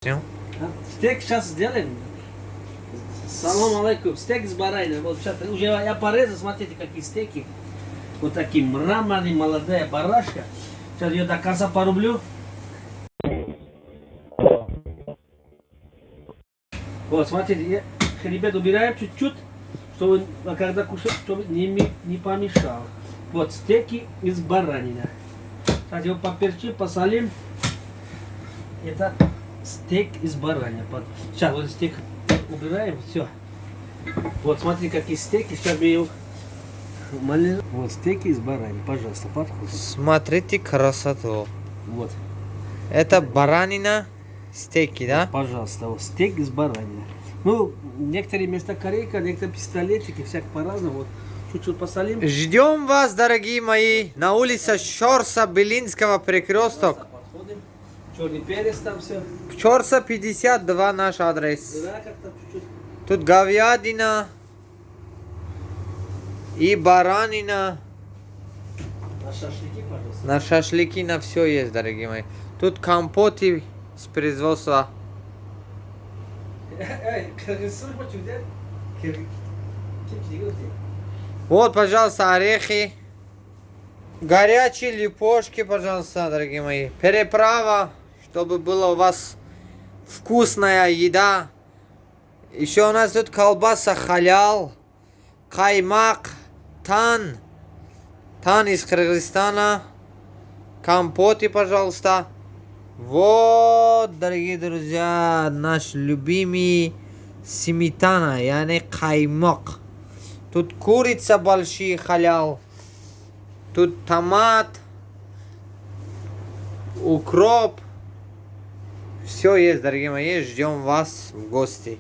Стейк сейчас сделаем. Салам алейкум. Стейк с бараниной. Вот сейчас уже я порезал, смотрите, какие стейки. Вот такие мраморные, молодая барашка. Сейчас ее до конца порублю. Вот, смотрите, я хребет убираем чуть-чуть, чтобы когда кушать, чтобы не помешало. Вот стейки из баранины. Сейчас его поперчим, посолим. Это стейк из баранины. Сейчас вот стейк убираем, все. Вот смотри, какие стейки. Сейчас мы его... Вот стейки из баранины, пожалуйста, подходим. Смотрите красоту. Вот. Это баранина, стейки, да? Пожалуйста, вот стейк из баранины. Ну, некоторые места корейка, некоторые пистолетики, всяко по-разному. Вот чуть-чуть посолим. Ждем вас, дорогие мои, на улице Щорса Белинского перекресток. Подходим. Черный перец там все. Щорса 52 наш адрес. Да, как-то чуть-чуть. Тут говядина и баранина. На шашлыки, пожалуйста. На шашлыки, на все есть, дорогие мои. Тут компоты с производства. Вот, пожалуйста, орехи. Горячие лепешки, пожалуйста, дорогие мои. Переправа, чтобы была у вас вкусная еда. Еще у нас тут колбаса халял, каймак, тан. Тан из Кыргызстана. Компоты, пожалуйста. Вот, дорогие друзья, наш любимый сметана, яни каймак. Тут курица большие халял. Тут томат, укроп. Все есть, дорогие мои, ждем вас в гости.